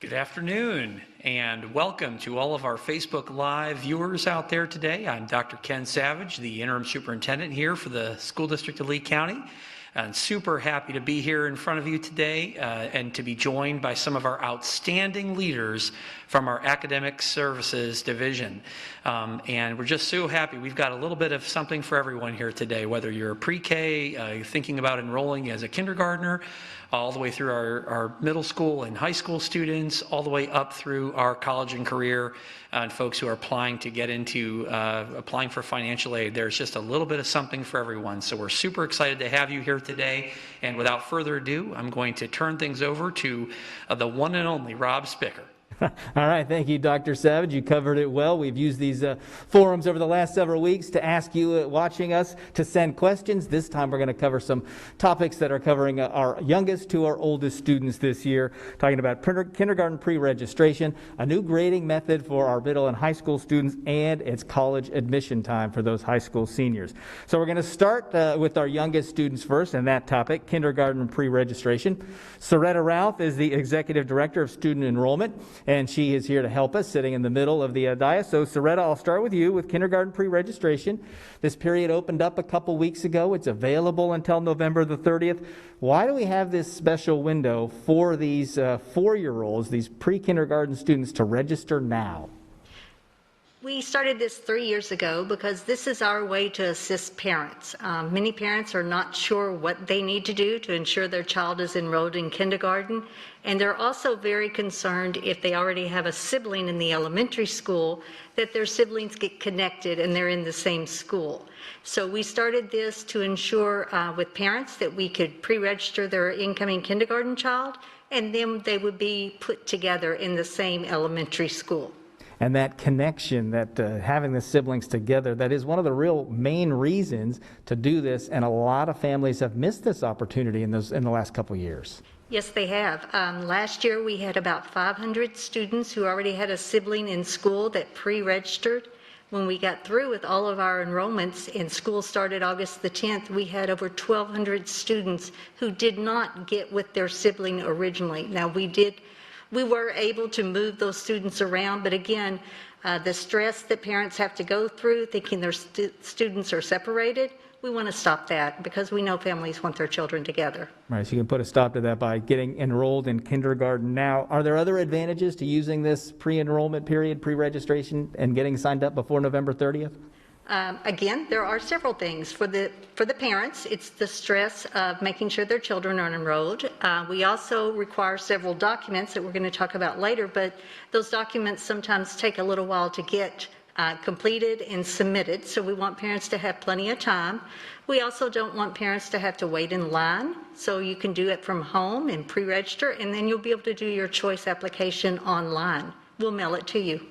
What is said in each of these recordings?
Good afternoon, and welcome to all of our Facebook Live viewers out there today. I'm Dr. Ken Savage, the Interim Superintendent here for the School District of Lee County. I'm super happy to be here in front of you today and to be joined by some of our outstanding leaders from our Academic Services Division. And we're just so happy. We've got a little bit of something for everyone here today, whether you're pre-K, thinking about enrolling as a kindergartner, all the way through our middle school and high school students, all the way up through our college and career, and folks who are applying to get into applying for financial aid. There's just a little bit of something for everyone. So we're super excited to have you here today. And without further ado, I'm going to turn things over to the one and only Rob Spicker. All right, thank you, Dr. Savage. You covered it well. We've used these forums over the last several weeks to ask you watching us to send questions. This time we're going to cover some topics that are covering our youngest to our oldest students this year, talking about kindergarten pre-registration, a new grading method for our middle and high school students, and it's college admission time for those high school seniors. So we're going to start with our youngest students first, and that topic, kindergarten pre-registration. Soretta Ralph is the Executive Director of Student Enrollment, and she is here to help us, sitting in the middle of the dais. So, Soretta, I'll start with you with kindergarten pre-registration. This period opened up a couple weeks ago. It's available until November the 30th. Why do we have this special window for these 4-year-olds, these pre-kindergarten students, to register now? We started this 3 years ago because this is our way to assist parents. Many parents are not sure what they need to do to ensure their child is enrolled in kindergarten, and they're also very concerned if they already have a sibling in the elementary school that their siblings get connected and they're in the same school. So we started this to ensure with parents that we could pre-register their incoming kindergarten child, and then they would be put together in the same elementary school. And that connection, that having the siblings together, that is one of the real main reasons to do this, and a lot of families have missed this opportunity in the last couple of years. Yes, they have. Last year we had about 500 students who already had a sibling in school that pre-registered. When we got through with all of our enrollments and school started August the 10th, we had over 1,200 students who did not get with their sibling originally. Now we were able to move those students around, but again, the stress that parents have to go through thinking their students are separated, we want to stop that because we know families want their children together. Right, so you can put a stop to that by getting enrolled in kindergarten now. Are there other advantages to using this pre-enrollment period, pre-registration, and getting signed up before November 30th? Again, there are several things. For the parents, it's the stress of making sure their children are enrolled. We also require several documents that we're going to talk about later, but those documents sometimes take a little while to get completed and submitted, so we want parents to have plenty of time. We also don't want parents to have to wait in line, so you can do it from home and pre-register, and then you'll be able to do your choice application online. We'll mail it to you.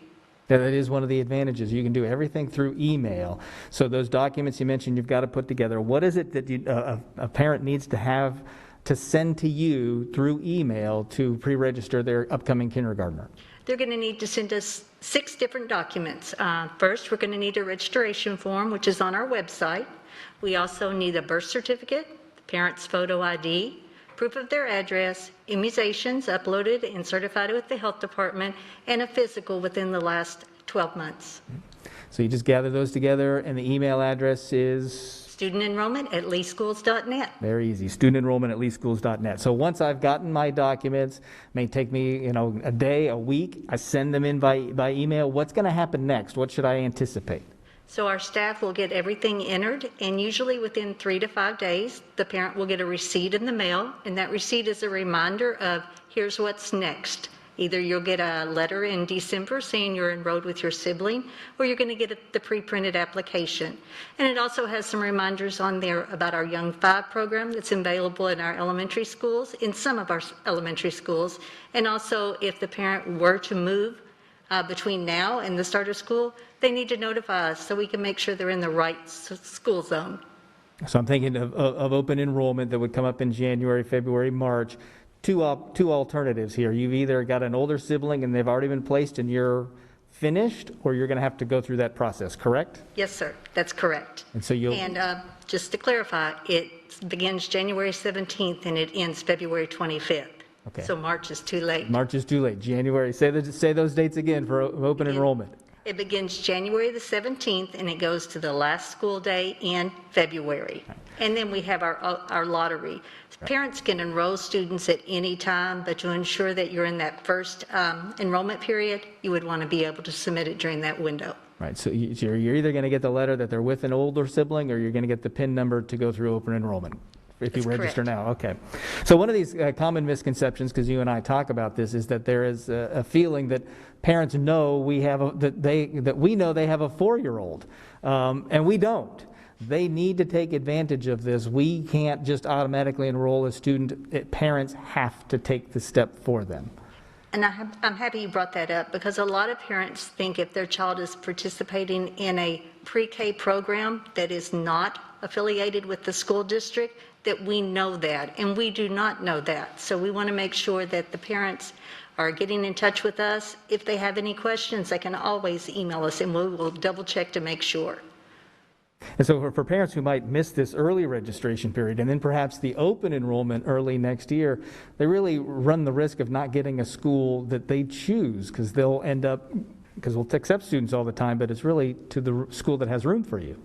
That is one of the advantages. You can do everything through email. So those documents you mentioned, you've got to put together. What is it that a parent needs to have to send to you through email to pre-register their upcoming kindergartner? They're going to need to send us 6 different documents. First, we're going to need a registration form, which is on our website. We also need a birth certificate, the parent's photo ID, proof of their address, immunizations uploaded and certified with the health department, and a physical within the last 12 months. So you just gather those together, and the email address is? StudentEnrollment@leeschools.net. Very easy, StudentEnrollment@leeschools.net. So once I've gotten my documents, it may take me a day, a week, I send them in by email. What's going to happen next? What should I anticipate? So our staff will get everything entered, and usually within 3 to 5 days, the parent will get a receipt in the mail, and that receipt is a reminder of here's what's next. Either you'll get a letter in December saying you're enrolled with your sibling, or you're going to get the pre-printed application. And it also has some reminders on there about our Young 5 program that's available in our elementary schools, in some of our elementary schools, and also if the parent were to move between now and the start of school, they need to notify us so we can make sure they're in the right school zone. So I'm thinking of open enrollment that would come up in January, February, March. Two alternatives here. You've either got an older sibling and they've already been placed and you're finished, or you're going to have to go through that process, correct? Yes, sir. That's correct. And so just to clarify, it begins January 17th and it ends February 25th. Okay. So March is too late. March is too late. January. Say those dates again for open enrollment. It begins January the 17th, and it goes to the last school day in February. And then we have our lottery. Parents can enroll students at any time, but to ensure that you're in that first enrollment period, you would want to be able to submit it during that window. Right, so you're either going to get the letter that they're with an older sibling, or you're going to get the PIN number to go through open enrollment. If you register now, okay. So one of these common misconceptions, because you and I talk about this, is that there is a feeling that parents know that we know they have a 4-year-old, and we don't. They need to take advantage of this. We can't just automatically enroll a student. Parents have to take the step for them. And I'm happy you brought that up, because a lot of parents think if their child is participating in a pre-K program that is not affiliated with the school district, that we know that, and we do not know that. So we want to make sure that the parents are getting in touch with us. If they have any questions, they can always email us, and we will double check to make sure. And so for parents who might miss this early registration period and then perhaps the open enrollment early next year, they really run the risk of not getting a school that they choose, because they'll end up, because we'll accept students all the time, but it's really to the school that has room for you.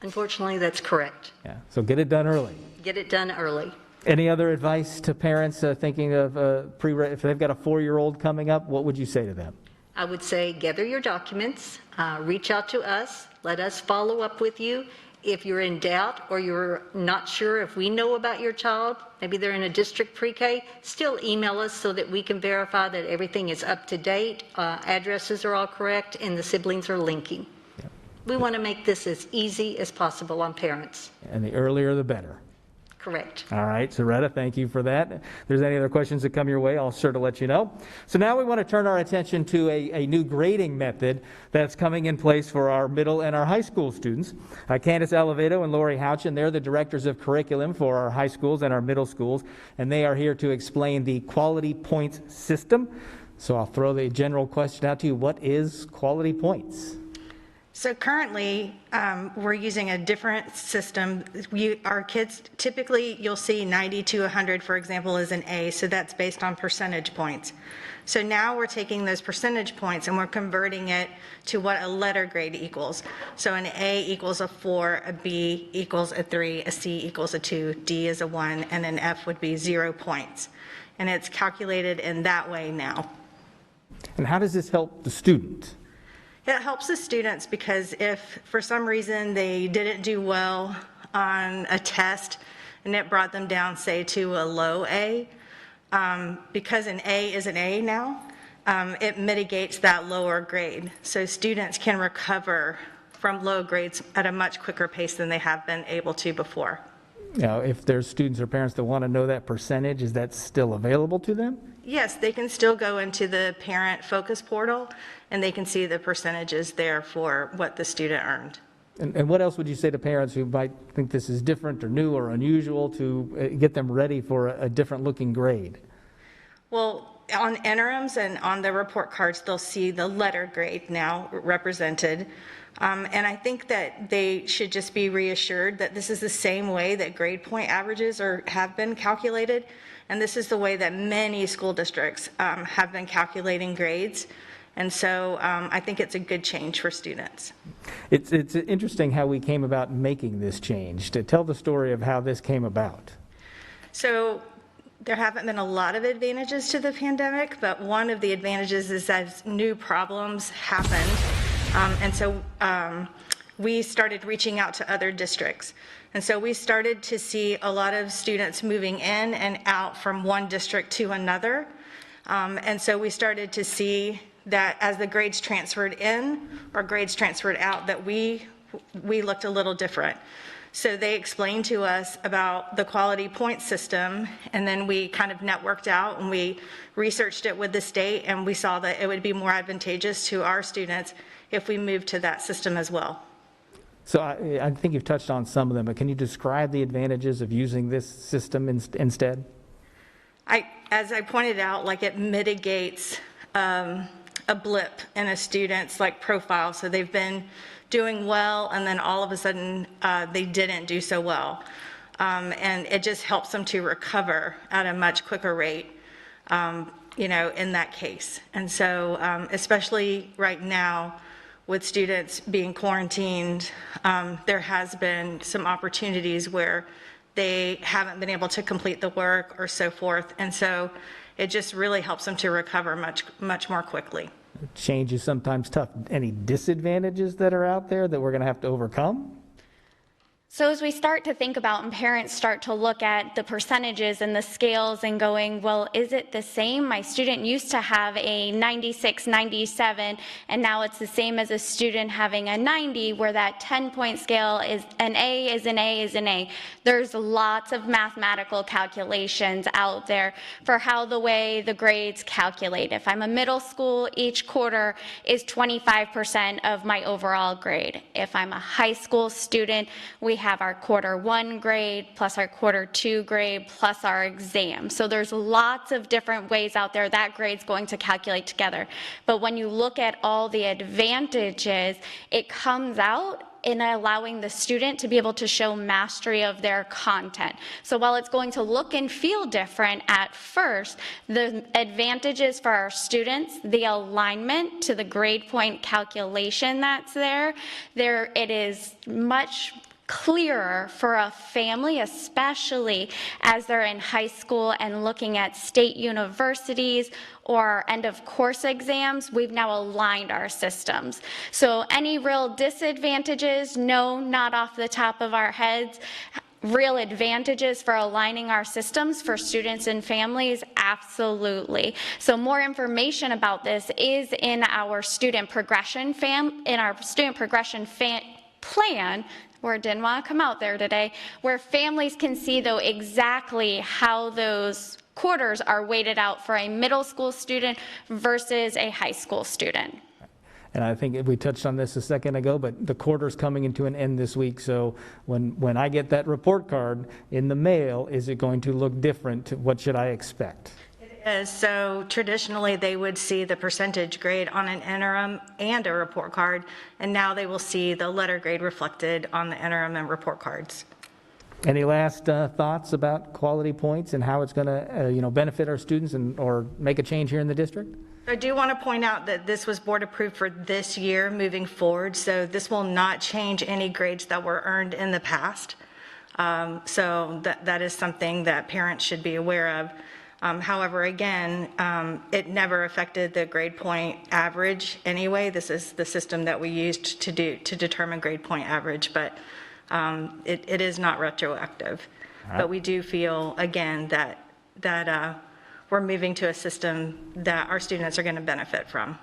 Unfortunately, that's correct. Yeah, so get it done early. Get it done early. Any other advice to parents thinking of if they've got a 4-year-old coming up, what would you say to them? I would say gather your documents, reach out to us, let us follow up with you. If you're in doubt or you're not sure if we know about your child, maybe they're in a district pre-K, still email us so that we can verify that everything is up to date, addresses are all correct, and the siblings are linking. Yep. We want to make this as easy as possible on parents. And the earlier the better. Correct. All right, Soretta, thank you for that. If there's any other questions that come your way, I'll sure to let you know. So now we want to turn our attention to a new grading method that's coming in place for our middle and our high school students. Candace Aliveto and Lori HOUCHIN, they're the directors of curriculum for our high schools and our middle schools, and they are here to explain the quality points system. So I'll throw the general question out to you. What is quality points? So currently, we're using a different system. Our kids, typically, you'll see 90 to 100, for example, is an A, so that's based on percentage points. So now we're taking those percentage points and we're converting it to what a letter grade equals. So an A equals a 4, a B equals a 3, a C equals a 2, D is a 1, and an F would be 0 points. And it's calculated in that way now. And how does this help the student? It helps the students because if for some reason they didn't do well on a test and it brought them down, say, to a low A, because an A is an A now, it mitigates that lower grade. So students can recover from low grades at a much quicker pace than they have been able to before. Now, if there's students or parents that want to know that percentage, is that still available to them? Yes, they can still go into the parent focus portal and they can see the percentages there for what the student earned. And what else would you say to parents who might think this is different or new or unusual to get them ready for a different looking grade? Well, on interims and on the report cards, they'll see the letter grade now represented. And I think that they should just be reassured that this is the same way that grade point averages have been calculated. And this is the way that many school districts have been calculating grades. And so I think it's a good change for students. It's interesting how we came about making this change. To tell the story of how this came about. So there haven't been a lot of advantages to the pandemic, but one of the advantages is as new problems happened. And so we started reaching out to other districts. And so we started to see a lot of students moving in and out from one district to another. And so we started to see that as the grades transferred in or grades transferred out, that we looked a little different. So they explained to us about the quality point system, and then we kind of networked out and we researched it with the state, and we saw that it would be more advantageous to our students if we moved to that system as well. So I think you've touched on some of them, but can you describe the advantages of using this system instead? As I pointed out, like it mitigates a blip in a student's profile. So they've been doing well, and then all of a sudden they didn't do so well. And it just helps them to recover at a much quicker rate. in that case. And so, especially right now, with students being quarantined, there has been some opportunities where they haven't been able to complete the work or so forth. And so it just really helps them to recover much more quickly. Change is sometimes tough. Any disadvantages that are out there that we're going to have to overcome? So as we start to think about and parents start to look at the percentages and the scales and going, well, is it the same? My student used to have a 96, 97, and now it's the same as a student having a 90, where that 10-point scale is an A is an A is an A. There's lots of mathematical calculations out there for how the way the grades calculate. If I'm a middle school, each quarter is 25% of my overall grade. If I'm a high school student, we have our quarter 1 grade plus our quarter 2 grade plus our exam. So there's lots of different ways out there that grade's going to calculate together. But when you look at all the advantages, it comes out in allowing the student to be able to show mastery of their content. So while it's going to look and feel different at first, the advantages for our students, the alignment to the grade point calculation that's there, it is much clearer for a family, especially as they're in high school and looking at state universities or end of course exams. We've now aligned our systems. So any real disadvantages? No, not off the top of our heads. Real advantages for aligning our systems for students and families? Absolutely. So more information about this is in our student progression plan, where it didn't want to come out there today, where families can see, though, exactly how those quarters are weighted out for a middle school student versus a high school student. And I think we touched on this a second ago, but the quarter's coming into an end this week. So when I get that report card in the mail, is it going to look different? What should I expect? So traditionally, they would see the percentage grade on an interim and a report card, and now they will see the letter grade reflected on the interim and report cards. Any last thoughts about quality points and how it's going to benefit our students or make a change here in the district? I do want to point out that this was board approved for this year moving forward, so this will not change any grades that were earned in the past. So that is something that parents should be aware of. However, again, it never affected the grade point average anyway. This is the system that we used to determine grade point average, but it is not retroactive. Right. But we do feel, again, that we're moving to a system that our students are going to benefit from.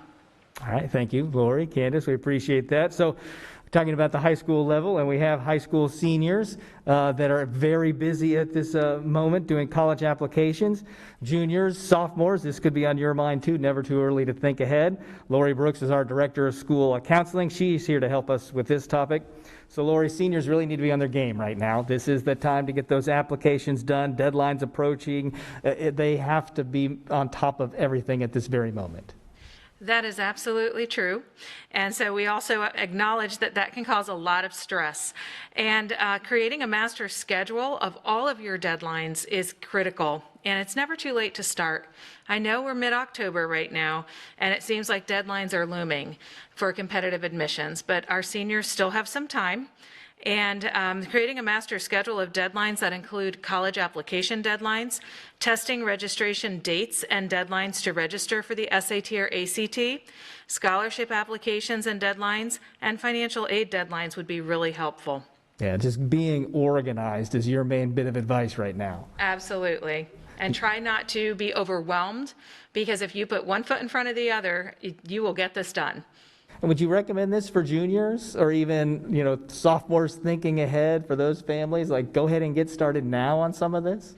All right, thank you, Lori, Candace, we appreciate that. So we're talking about the high school level, and we have high school seniors that are very busy at this moment doing college applications. Juniors, sophomores, this could be on your mind too, never too early to think ahead. Lori Brooks is our Director of School Counseling. She's here to help us with this topic. So Lori, seniors really need to be on their game right now. This is the time to get those applications done, deadlines approaching. They have to be on top of everything at this very moment. That is absolutely true. And so we also acknowledge that that can cause a lot of stress. And creating a master schedule of all of your deadlines is critical. And it's never too late to start. I know we're mid-October right now, and it seems like deadlines are looming for competitive admissions, but our seniors still have some time. And creating a master schedule of deadlines that include college application deadlines, testing registration dates and deadlines to register for the SAT or ACT, scholarship applications and deadlines, and financial aid deadlines would be really helpful. Yeah, just being organized is your main bit of advice right now. Absolutely. And try not to be overwhelmed, because if you put one foot in front of the other, you will get this done. And would you recommend this for juniors or even, sophomores thinking ahead for those families? Like, go ahead and get started now on some of this?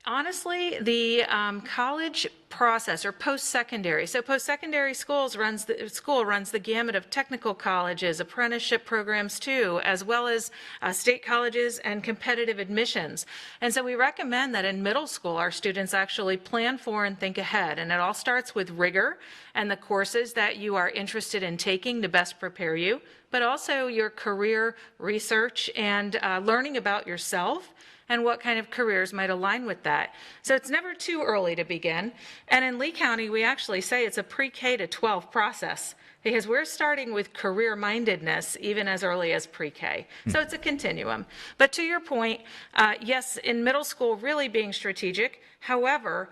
Honestly, the college process, or post-secondary. So post-secondary school runs the gamut of technical colleges, apprenticeship programs too, as well as state colleges and competitive admissions. And so we recommend that in middle school, our students actually plan for and think ahead. And it all starts with rigor and the courses that you are interested in taking to best prepare you, but also your career research and learning about yourself and what kind of careers might align with that. So it's never too early to begin. And in Lee County, we actually say it's a pre-K to 12 process because we're starting with career mindedness even as early as pre-K. So it's a continuum. But to your point, yes, in middle school, really being strategic. However,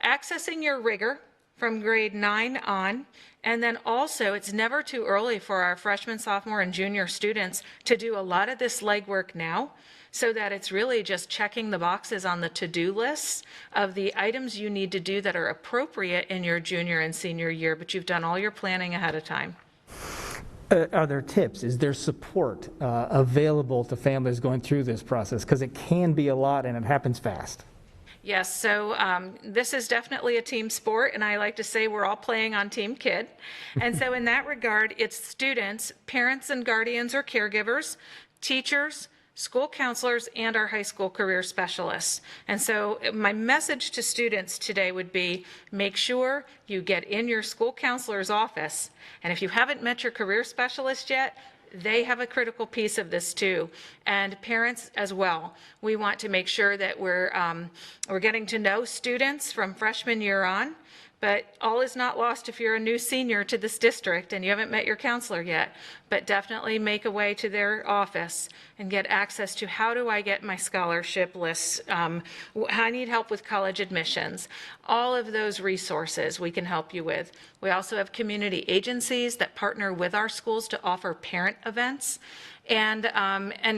accessing your rigor from grade 9 on, and then also it's never too early for our freshman, sophomore, and junior students to do a lot of this legwork now, so that it's really just checking the boxes on the to-do lists of the items you need to do that are appropriate in your junior and senior year, but you've done all your planning ahead of time. Are there tips? Is there support available to families going through this process? Because it can be a lot and it happens fast. Yes, so this is definitely a team sport, and I like to say we're all playing on Team Kid. And so in that regard, it's students, parents and guardians or caregivers, teachers, school counselors, and our high school career specialists. And so my message to students today would be, make sure you get in your school counselor's office. And if you haven't met your career specialist yet, they have a critical piece of this too, and parents as well. We want to make sure that we're getting to know students from freshman year on, but all is not lost if you're a new senior to this district and you haven't met your counselor yet. But definitely make a way to their office and get access to, how do I get my scholarship lists? I need help with college admissions. All of those resources we can help you with. We also have community agencies that partner with our schools to offer parent events. And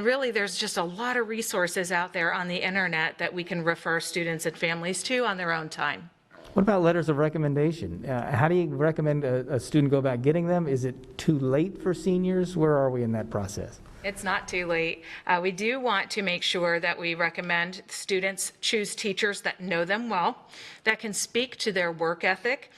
really, there's just a lot of resources out there on the internet that we can refer students and families to on their own time. What about letters of recommendation? How do you recommend a student go about getting them? Is it too late for seniors? Where are we in that process? It's not too late. We do want to make sure that we recommend students choose teachers that know them well, that can speak to their work ethic.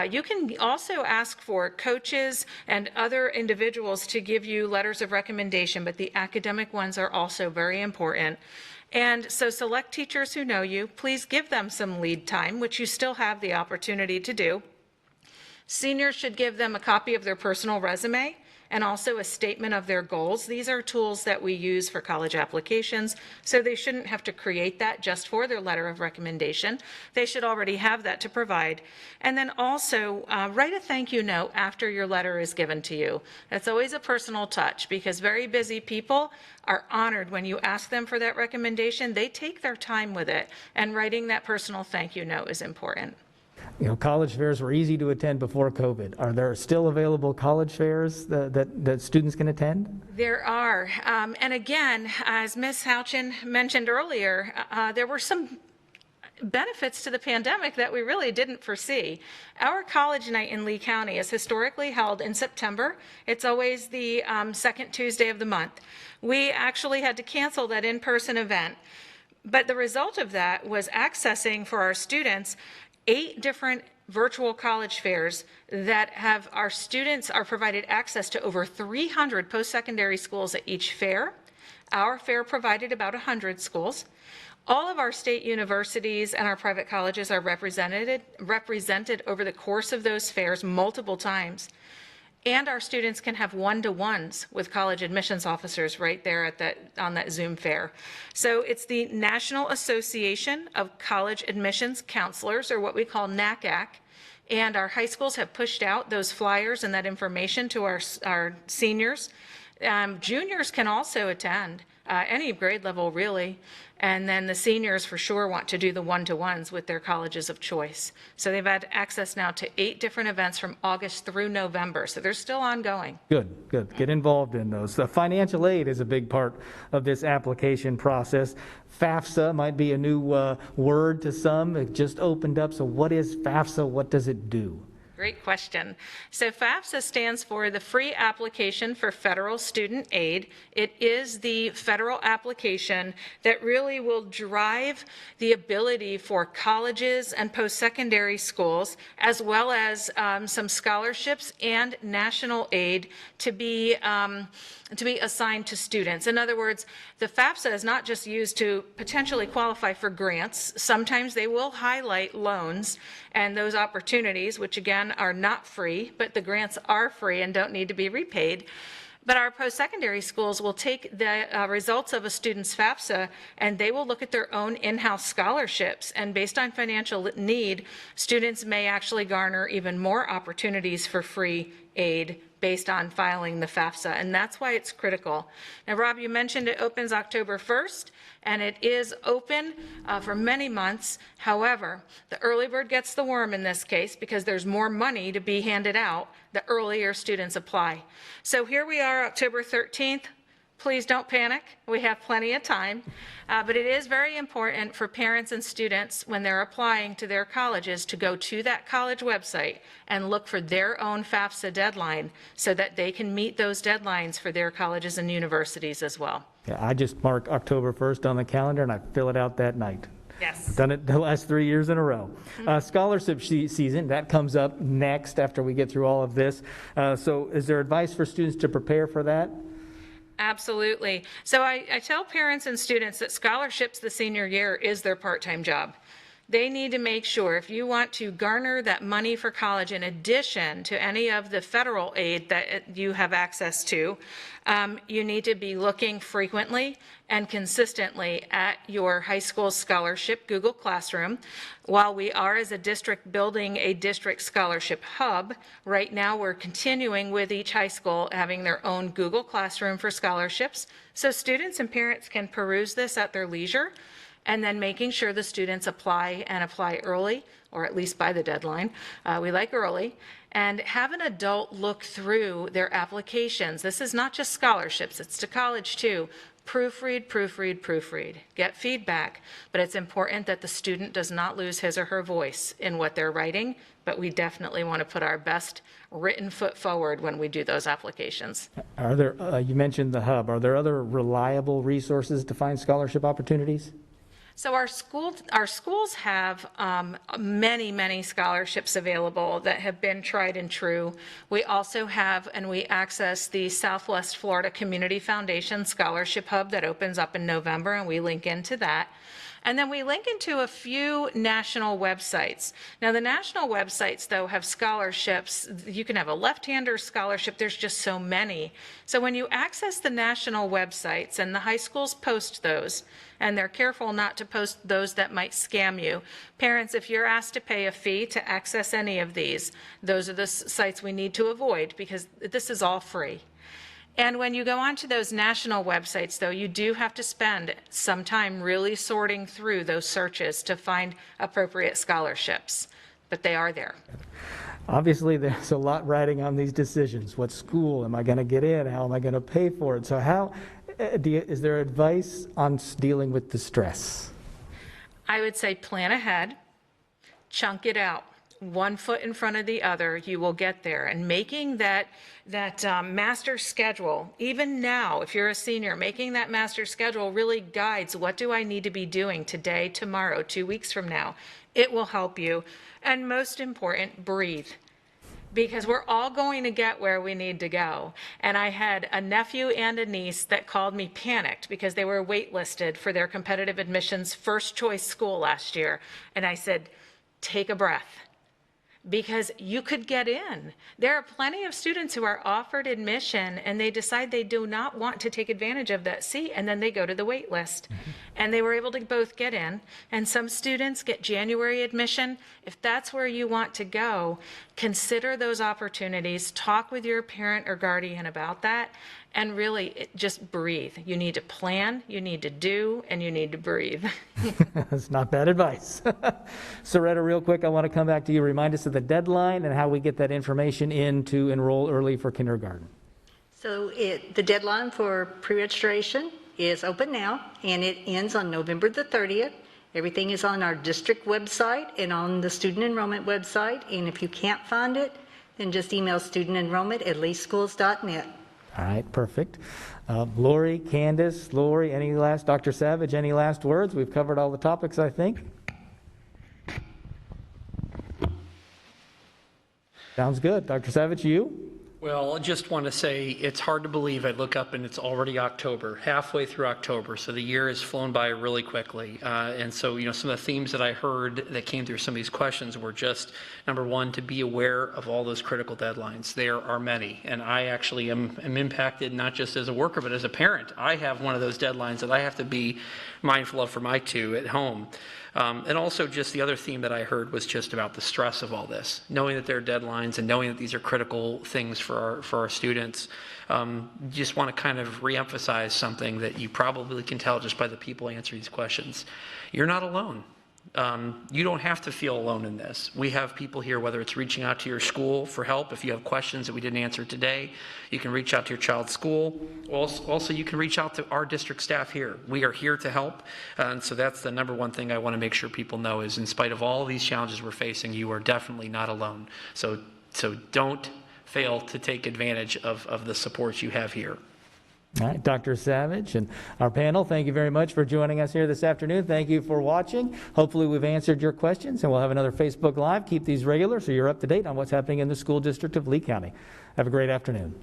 You can also ask for coaches and other individuals to give you letters of recommendation, but the academic ones are also very important. And so select teachers who know you. Please give them some lead time, which you still have the opportunity to do. Seniors should give them a copy of their personal resume and also a statement of their goals. These are tools that we use for college applications, so they shouldn't have to create that just for their letter of recommendation. They should already have that to provide. And then also write a thank you note after your letter is given to you. That's always a personal touch, because very busy people are honored when you ask them for that recommendation. They take their time with it, and writing that personal thank you note is important. You know, college fairs were easy to attend before COVID. Are there still available college fairs that students can attend? There are. And again, as Ms. HOUCHIN mentioned earlier, there were some benefits to the pandemic that we really didn't foresee. Our college night in Lee County is historically held in September. It's always the second Tuesday of the month. We actually had to cancel that in-person event. But the result of that was accessing for our students 8 different virtual college fairs that have our students are provided access to over 300 post-secondary schools at each fair. Our fair provided about 100 schools. All of our state universities and our private colleges are represented over the course of those fairs multiple times. And our students can have one-to-ones with college admissions officers right there on that Zoom fair. So it's the National Association of College Admissions Counselors, or what we call NACAC, and our high schools have pushed out those flyers and that information to our seniors. Juniors can also attend, any grade level really, and then the seniors for sure want to do the one-to-ones with their colleges of choice. So they've had access now to 8 different events from August through November, so they're still ongoing. Good. Get involved in those. The financial aid is a big part of this application process. FAFSA might be a new word to some. It just opened up. So what is FAFSA? What does it do? great question. So FAFSA stands for the Free Application for Federal Student Aid. It is the federal application that really will drive the ability for colleges and post-secondary schools, as well as some scholarships and national aid to be assigned to students. In other words, the FAFSA is not just used to potentially qualify for grants. Sometimes they will highlight loans and those opportunities, which again are not free, but the grants are free and don't need to be repaid. But our post-secondary schools will take the results of a student's FAFSA and they will look at their own in-house scholarships. And based on financial need, students may actually garner even more opportunities for free aid based on filing the FAFSA, and that's why it's critical. Now, Rob, you mentioned it opens October 1st, and it is open for many months. However, the early bird gets the worm in this case because there's more money to be handed out the earlier students apply. So here we are, October 13th. Please don't panic. We have plenty of time. But it is very important for parents and students when they're applying to their colleges to go to that college website and look for their own FAFSA deadline so that they can meet those deadlines for their colleges and universities as well. Yeah, I just mark October 1st on the calendar and I fill it out that night. Yes. I've done it the last 3 years in a row. Scholarship season, that comes up next after we get through all of this. So is there advice for students to prepare for that? Absolutely. So I tell parents and students that scholarships the senior year is their part-time job. They need to make sure if you want to garner that money for college in addition to any of the federal aid that you have access to, you need to be looking frequently and consistently at your high school scholarship Google Classroom. While we are as a district building a district scholarship hub, right now we're continuing with each high school having their own Google Classroom for scholarships. So students and parents can peruse this at their leisure, and then making sure the students apply and apply early, or at least by the deadline. We like early. And have an adult look through their applications. This is not just scholarships, it's to college too. Proofread, proofread, proofread. Get feedback, but it's important that the student does not lose his or her voice in what they're writing, but we definitely want to put our best written foot forward when we do those applications. Are there, you mentioned the hub, are there other reliable resources to find scholarship opportunities? So our schools have many scholarships available that have been tried and true. We also have, and we access the Southwest Florida Community Foundation Scholarship Hub that opens up in November, and we link into that. And then we link into a few national websites. Now, the national websites, though, have scholarships. You can have a left-hander scholarship. There's just so many. So when you access the national websites, and the high schools post those, and they're careful not to post those that might scam you. Parents, if you're asked to pay a fee to access any of these, those are the sites we need to avoid because this is all free. And when you go onto those national websites, though, you do have to spend some time really sorting through those searches to find appropriate scholarships, but they are there. Obviously, there's a lot riding on these decisions. What school am I going to get in? How am I going to pay for it? So how, is there advice on dealing with the stress? I would say plan ahead, chunk it out. One foot in front of the other, you will get there. And making that master schedule, even now, if you're a senior, making that master schedule really guides what do I need to be doing today, tomorrow, 2 weeks from now. It will help you. And most important, breathe. Because we're all going to get where we need to go. And I had a nephew and a niece that called me panicked because they were waitlisted for their competitive admissions first choice school last year. And I said, take a breath. Because you could get in. There are plenty of students who are offered admission and they decide they do not want to take advantage of that seat, and then they go to the wait list. And they were able to both get in. And some students get January admission. If that's where you want to go, consider those opportunities. Talk with your parent or guardian about that. And really, just breathe. You need to plan, you need to do, and you need to breathe. That's not bad advice. Soretta, real quick, I want to come back to you. Remind us of the deadline and how we get that information in to enroll early for kindergarten. So the deadline for pre-registration is open now, and it ends on November the 30th. Everything is on our district website and on the student enrollment website. And if you can't find it, then just email studentenrollment@leeschools.net. All right, perfect. Lori, Candace, Dr. Savage, any last words? We've covered all the topics, I think. Sounds good. Dr. Savage, you? Well, I just want to say it's hard to believe. I look up and it's already October, halfway through October. So the year has flown by really quickly. And so, some of the themes that I heard that came through some of these questions were just, number one, to be aware of all those critical deadlines. There are many. And I actually am impacted not just as a worker, but as a parent. I have one of those deadlines that I have to be mindful of for my two at home. And also just the other theme that I heard was just about the stress of all this, knowing that there are deadlines and knowing that these are critical things for our students. Just want to kind of reemphasize something that you probably can tell just by the people answering these questions. You're not alone. You don't have to feel alone in this. We have people here, whether it's reaching out to your school for help. If you have questions that we didn't answer today, you can reach out to your child's school. Also, you can reach out to our district staff here. We are here to help. And so that's the number one thing I want to make sure people know is, in spite of all of these challenges we're facing, you are definitely not alone. So don't fail to take advantage of the support you have here. All right, Dr. Savage and our panel, thank you very much for joining us here this afternoon. Thank you for watching. Hopefully we've answered your questions, and we'll have another Facebook Live. Keep these regular so you're up to date on what's happening in the school district of Lee County. Have a great afternoon.